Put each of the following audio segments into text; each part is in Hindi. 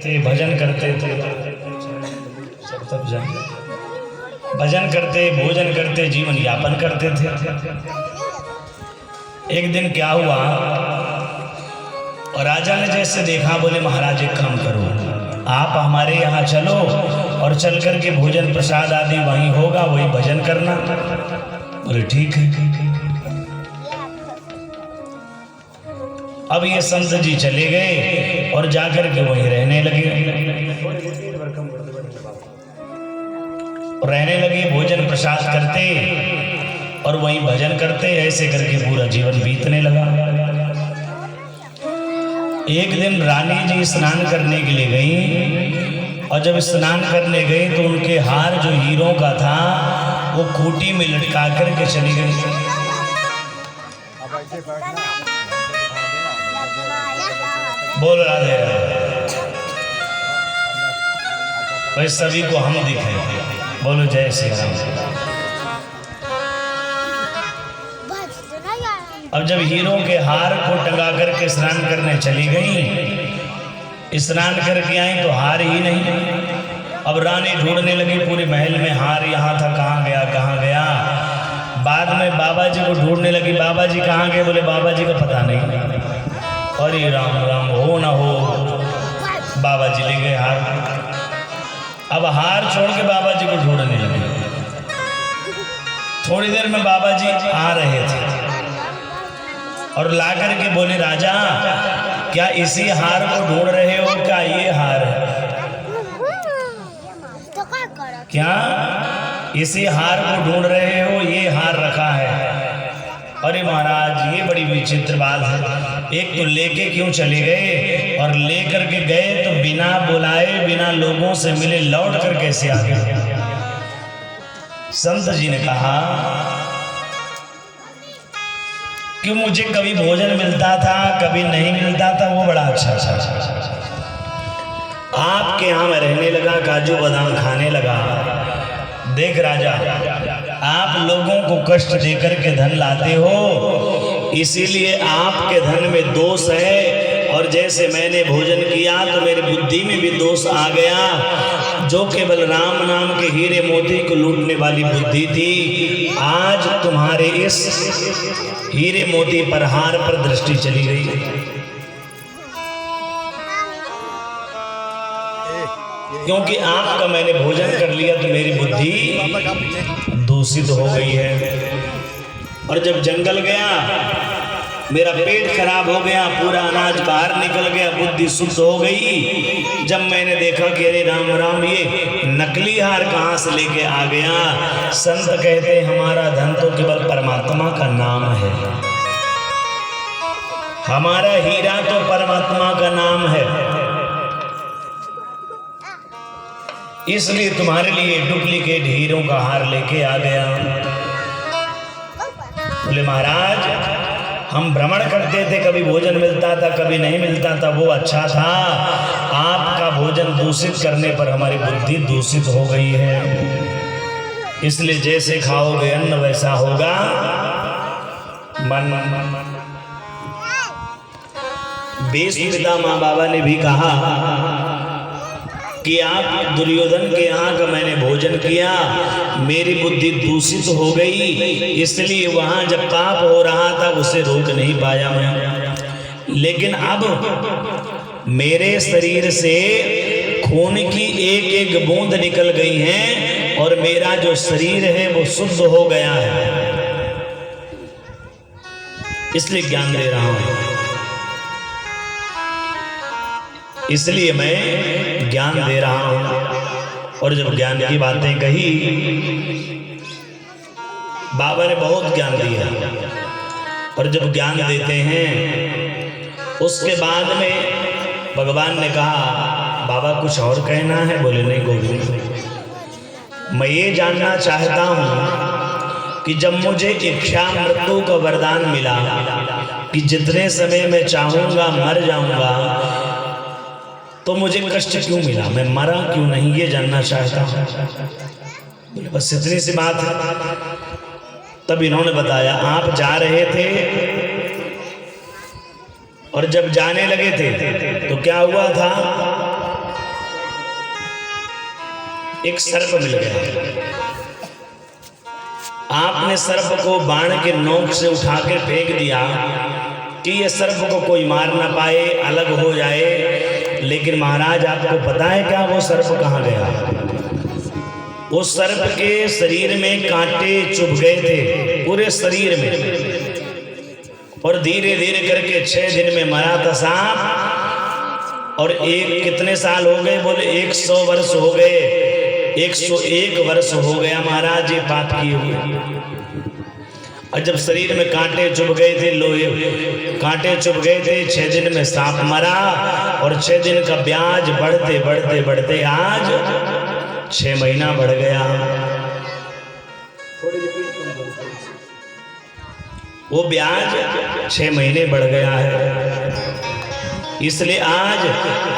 थे, भजन करते थे, सब तब भजन करते, भोजन करते, जीवन यापन करते थे। एक दिन क्या हुआ, और राजा ने जैसे देखा, बोले महाराज एक काम करो, आप हमारे यहाँ चलो और चल करके भोजन प्रसाद आदि वहीं होगा, वही भजन करना। बोले ठीक है। अब ये संत जी चले गए और जाकर के वहीं रहने लगे, भोजन प्रसाद करते और वहीं भजन करते, ऐसे करके पूरा जीवन बीतने लगा। एक दिन रानी जी स्नान करने के लिए गई, और जब स्नान करने गई तो उनके हार जो हीरों का था वो खूंटी में लटका करके चली गई। बोल राधे भाई, सभी को हम दिखे, बोलो जय श्री राम। अब जब हीरों के हार को टंगा करके स्नान करने चली गई, स्नान करके आई तो हार ही नहीं। अब रानी ढूंढने लगी पूरे महल में, हार यहाँ था, कहाँ गया कहाँ गया। बाद में बाबा जी को ढूंढने लगी, बाबा जी कहाँ गए, बोले बाबा जी का पता नहीं। अरे राम राम, हो ना हो, बाबा जी ले गए हार। अब हार छोड़ के बाबा जी को ढूंढने लगे। थोड़ी देर में बाबा जी आ रहे थे और ला करके बोले राजा, क्या इसी हार को ढूंढ रहे हो, क्या ये हार है? क्या इसी हार को ढूंढ रहे हो, ये हार रखा है? अरे महाराज ये बड़ी विचित्र बात है, एक तो लेके क्यों चले गए, और लेकर के गए तो बिना बुलाए, बिना लोगों से मिले लौट कर कैसे आ गए? संत जी ने कहा कि मुझे कभी भोजन मिलता था, कभी नहीं मिलता था, वो बड़ा अच्छा था। आपके यहाँ मैं रहने लगा, काजू बादाम खाने लगा। देख राजा, आप लोगों को कष्ट देकर के धन लाते हो, इसीलिए आपके धन में दोष है। और जैसे मैंने भोजन किया तो मेरी बुद्धि में भी दोष आ गया, जो केवल राम नाम के हीरे मोती को लूटने वाली बुद्धि थी, आज तुम्हारे इस हीरे मोती पर, हार पर दृष्टि चली गई। क्योंकि आपका मैंने भोजन कर लिया तो मेरी बुद्धि दूषित हो गई है। और जब जंगल गया, मेरा पेट खराब हो गया, पूरा अनाज बाहर निकल गया, बुद्धि शुद्ध हो गई। जब मैंने देखा कि अरे राम राम, ये नकली हार कहाँ से लेके आ गया। संत कहते हैं हमारा धन तो केवल परमात्मा का नाम है, हमारा हीरा तो परमात्मा का नाम है, इसलिए तुम्हारे लिए डुप्लीकेट हीरों का हार लेके आ गया। बोले महाराज, हम भ्रमण करते थे, कभी भोजन मिलता था, कभी नहीं मिलता था, वो अच्छा था। आपका भोजन दूषित करने पर हमारी बुद्धि दूषित हो गई है, इसलिए जैसे खाओगे अन्न वैसा होगा मन। भीष्म पितामह बाबा ने भी कहा कि आप दुर्योधन के यहाँ का मैंने भोजन किया, मेरी बुद्धि दूषित हो गई, इसलिए वहाँ जब पाप हो रहा था उसे रोक नहीं पाया मैं। लेकिन अब मेरे शरीर से खून की एक एक बूंद निकल गई है और मेरा जो शरीर है वो शुद्ध हो गया है, इसलिए ज्ञान दे रहा हूँ, इसलिए मैं ज्ञान दे रहा हूं। और जब ज्ञान की बातें कही, बाबा ने बहुत ज्ञान दिया। और जब ज्ञान देते हैं उसके बाद में भगवान ने कहा बाबा कुछ और कहना है? बोले नहीं गोविंद, मैं ये जानना चाहता हूं कि जब मुझे इच्छा मृत्यु का वरदान मिला कि जितने समय मैं चाहूंगा मर जाऊंगा, तो मुझे कष्ट क्यों मिला, मैं मरा क्यों नहीं, ये जानना चाहता हूं। बस इतनी सी बात है। तब इन्होंने बताया आप जा रहे थे और जब जाने लगे थे तो क्या हुआ था एक सर्प मिल गया। आपने सर्प को बाण के नोक से उठाकर फेंक दिया कि ये सर्प को कोई मार ना पाए, अलग हो जाए। लेकिन महाराज आपको पता है क्या वो सर्प कहाँ गया? उस सर्प के शरीर में कांटे चुभ गए थे, पूरे शरीर में, और धीरे धीरे करके 6 दिन में मरा था सांप। और एक कितने साल हो गए? बोले 100 वर्ष हो गए। 101 वर्ष हो गया महाराज ये पाप किए हुए। और जब शरीर में कांटे चुभ गए थे, लोहे कांटे चुभ गए थे, 6 दिन में सांप मरा। और 6 दिन का ब्याज बढ़ते बढ़ते बढ़ते आज 6 महीना बढ़ गया। वो ब्याज 6 महीने बढ़ गया है। इसलिए आज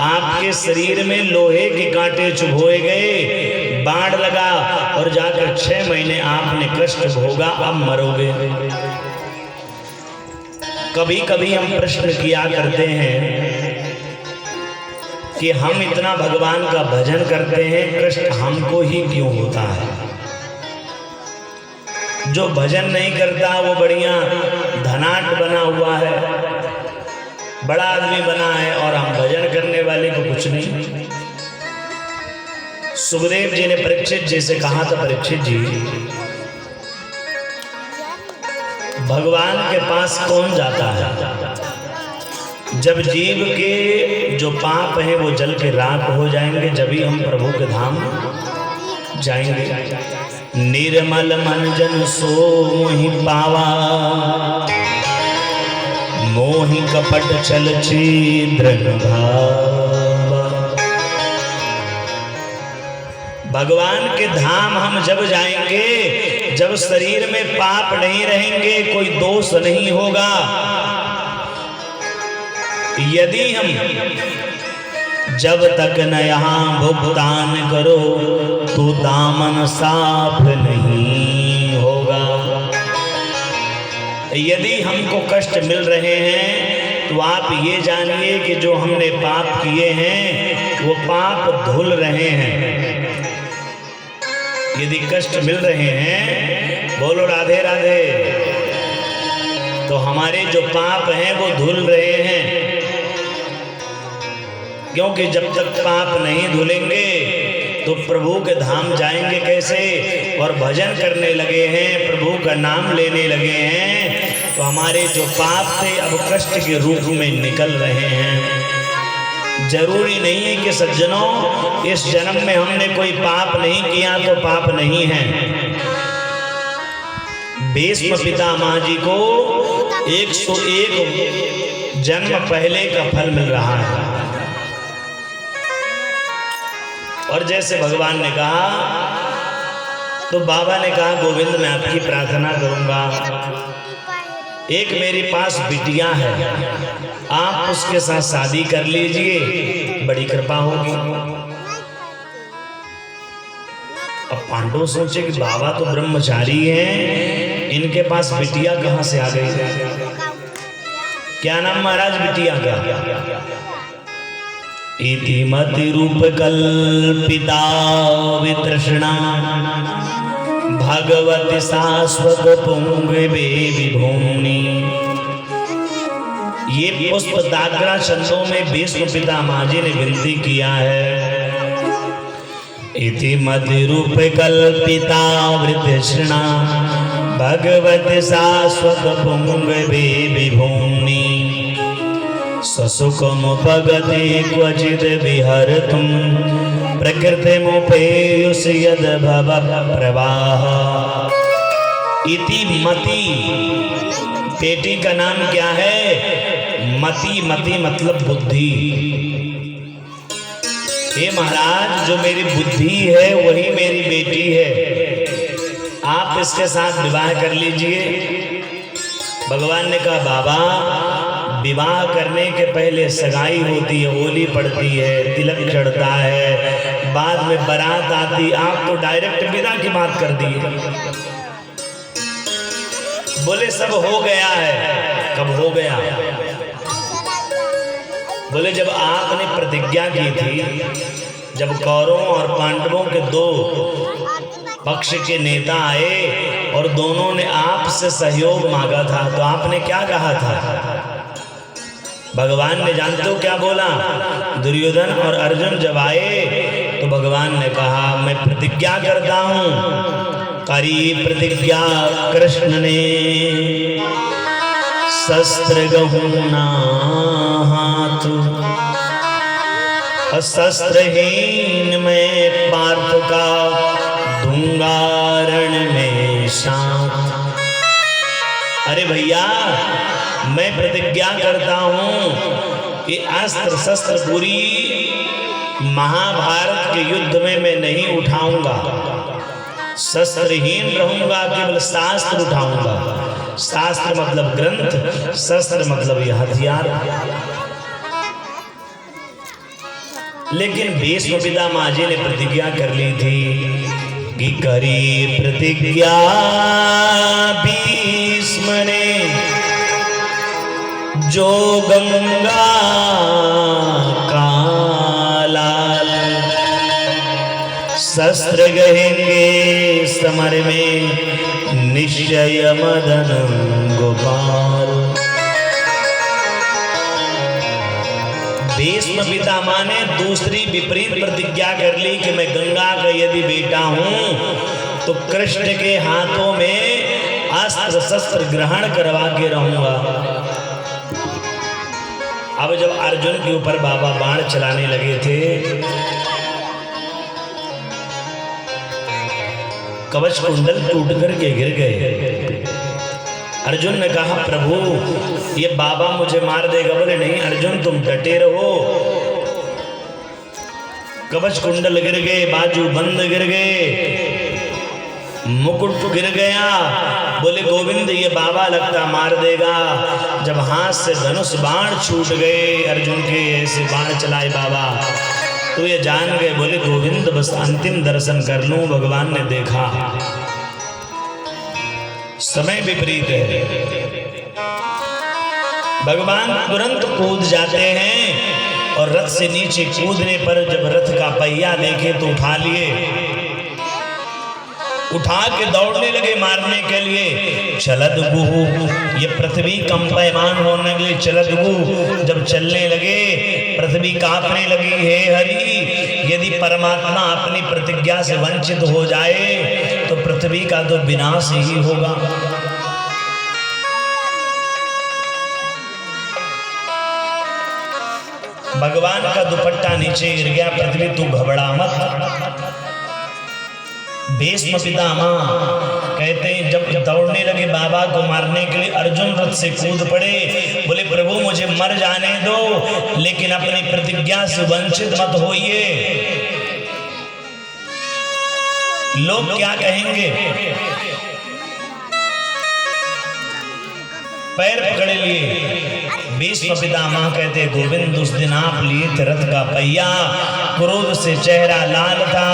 आपके शरीर में लोहे के कांटे चुभोए गए, बाढ़ लगा, और जाकर 6 महीने आपने कष्ट भोगा, अब मरोगे। कभी कभी हम प्रश्न किया करते हैं कि हम इतना भगवान का भजन करते हैं, कष्ट हमको ही क्यों होता है? जो भजन नहीं करता वो बढ़िया धनाट बना हुआ है, बड़ा आदमी बना है, और हम भजन करने वाले को कुछ नहीं। सुखदेव जी ने परीक्षित जी से कहा था, परीक्षित जी भगवान के पास कौन जाता है? जब जीव के जो पाप हैं वो जल के राख हो जाएंगे, जब ही हम प्रभु के धाम जाएंगे। निर्मल मन जन सो मोहि पावा, मोहि कपट छल छिद्र भावा। भगवान के धाम हम जब जाएंगे, जब शरीर में पाप नहीं रहेंगे, कोई दोष नहीं होगा। यदि हम जब तक न यहाँ भुगतान करो तो दामन साफ नहीं होगा। यदि हमको कष्ट मिल रहे हैं तो आप ये जानिए कि जो हमने पाप किए हैं वो पाप धुल रहे हैं। यदि कष्ट मिल रहे हैं, बोलो राधे राधे, तो हमारे जो पाप हैं वो धुल रहे हैं। क्योंकि जब तक पाप नहीं धुलेंगे तो प्रभु के धाम जाएंगे कैसे? और भजन करने लगे हैं, प्रभु का नाम लेने लगे हैं, तो हमारे जो पाप थे अब कष्ट के रूप में निकल रहे हैं। जरूरी नहीं है कि सज्जनों इस जन्म में हमने कोई पाप नहीं किया तो पाप नहीं है। भीष्म पितामह जी को 101 जन्म पहले का फल मिल रहा है। और जैसे भगवान ने कहा तो बाबा ने कहा, गोविंद मैं आपकी प्रार्थना करूंगा, एक मेरे पास बिटिया है, आप उसके साथ शादी कर लीजिए, बड़ी कृपा होगी। अब पांडव सोचे कि बाबा तो ब्रह्मचारी हैं, इनके पास बिटिया कहां से आ गई? क्या नाम महाराज बिटिया का? इति मति रूप कल्पिता वितृष्णा, भगवती शाश्वत पुंगवे विभूमि। ये पुष्प दाग्रा छंदों में भीष्म पितामह जी ने विनती किया है। इति मति रूप कल्पिता वितृष्णा, भगवती शाश्वत पुंगवे विभूमि। ससुखमुपगते क्वचिद् विहर्तुं, प्रकृतिमुपेयुष यद् भव प्रवाह। इति मति, बेटी का नाम क्या है? मति। मति मतलब बुद्धि। हे महाराज, जो मेरी बुद्धि है वही मेरी बेटी है, आप इसके साथ विवाह कर लीजिए। भगवान ने कहा, बाबा विवाह करने के पहले सगाई होती है, होली पड़ती है, तिलक चढ़ता है, बाद में बारात आती, आप तो डायरेक्ट विदा की बात कर दी। बोले सब हो गया है। कब हो गया? बोले जब आपने प्रतिज्ञा की थी जब कौरवों और पांडवों के दो पक्ष के नेता आए और दोनों ने आपसे सहयोग मांगा था, तो आपने क्या कहा था? भगवान ने जानते हो क्या बोला? दुर्योधन और अर्जुन जब आए तो भगवान ने कहा मैं प्रतिज्ञा करता हूं, करी प्रतिज्ञा कृष्ण ने, शस्त्र गहूं ना हाथ, शस्त्रहीन में पार्थ का दूंगा रण में साथ। अरे भैया, मैं प्रतिज्ञा करता हूं कि अस्त्र शस्त्र पूरी महाभारत के युद्ध में मैं नहीं उठाऊंगा, शस्त्रहीन रहूंगा, केवल शास्त्र उठाऊंगा। शास्त्र मतलब ग्रंथ, शस्त्र मतलब यह हथियार। लेकिन भीष्म पितामह जी ने प्रतिज्ञा कर ली थी कि करी प्रतिज्ञा भीष्म ने, जो गंगा का लाल, शस्त्र गहेंगे समर में निश्चय मदन गोपाल। भीष्म पितामह ने दूसरी विपरीत प्रतिज्ञा कर ली कि मैं गंगा का यदि बेटा हूं तो कृष्ण के हाथों में अस्त्र शस्त्र ग्रहण करवा के रहूंगा। अब जब अर्जुन के ऊपर बाबा बाण चलाने लगे थे, कवच कुंडल टूट करके गिर गए। अर्जुन ने कहा प्रभु ये बाबा मुझे मार देगा। बोले नहीं अर्जुन, तुम डटे रहो। कवच कुंडल गिर गए, बाजू बंद गिर गए, मुकुट गिर गया। बोले गोविंद ये बाबा लगता मार देगा। जब हाथ से धनुष बाण छूट गए अर्जुन के, ऐसे बाण चलाए बाबा, तो ये जान गए। बोले गोविंद बस अंतिम दर्शन कर लूं। भगवान ने देखा समय विपरीत है, भगवान तुरंत कूद जाते हैं और रथ से नीचे कूदने पर जब रथ का पहिया देखे तो उठा लिए, उठा के दौड़ने लगे मारने के लिए। चलद गुहु, ये पृथ्वी कंपयमान होने लगी। चलद गुहु जब चलने लगे पृथ्वी कांपने लगी। हे हरि, यदि परमात्मा अपनी प्रतिज्ञा से वंचित हो जाए तो पृथ्वी का तो विनाश ही होगा। भगवान का दुपट्टा नीचे गिर गया। पृथ्वी तू घबरा मत। भीष्म पितामह कहते हैं जब दौड़ने लगे बाबा को मारने के लिए, अर्जुन रथ से कूद पड़े। बोले प्रभु मुझे मर जाने दो, लेकिन अपनी प्रतिज्ञा से वंचित मत होइए। लोग क्या कहेंगे? पैर पकड़े लिए। भीष्म पितामह कहते गोविंद उस दिन आप लिए थे रथ का पहिया, क्रोध से चेहरा लाल था,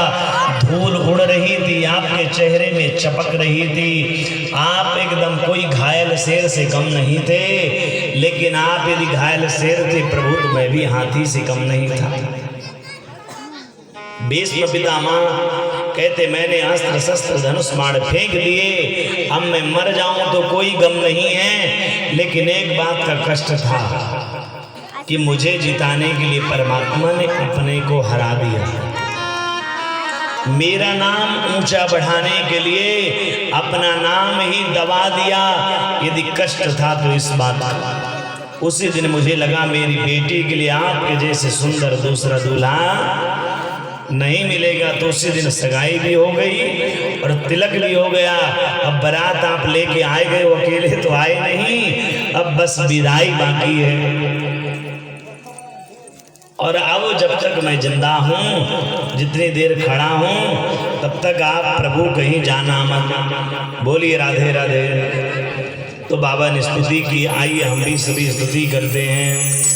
धूल उड़ रही थी, आपके चेहरे में चपक रही थी। आप एकदम कोई घायल शेर से कम नहीं थे, लेकिन आप यदि घायल शेर थे प्रभु तो मैं भी हाथी से कम नहीं था। भीष्म पितामह कहते मैंने अस्त्र शस्त्र धनुष बाण फेंक दिए, अब मैं मर जाऊं तो कोई गम नहीं है, लेकिन एक बात का कष्ट था कि मुझे जिताने के लिए परमात्मा ने अपने को हरा दिया। मेरा नाम ऊंचा बढ़ाने के लिए अपना नाम ही दबा दिया। यदि कष्ट था तो इस बात का। उसी दिन मुझे लगा मेरी बेटी के लिए आपके जैसे सुंदर दूसरा दूल्हा नहीं मिलेगा, तो उसी दिन सगाई भी हो गई और तिलक भी हो गया। अब बारात आप लेके आए गए, वो अकेले तो आए नहीं, अब बस विदाई बाकी है। और अब जब तक मैं जिंदा हूँ, जितनी देर खड़ा हूँ, तब तक आप प्रभु कहीं जाना मत। बोलिए राधे राधे। तो बाबा ने स्तुति की, आइए हम भी सभी स्तुति करते हैं।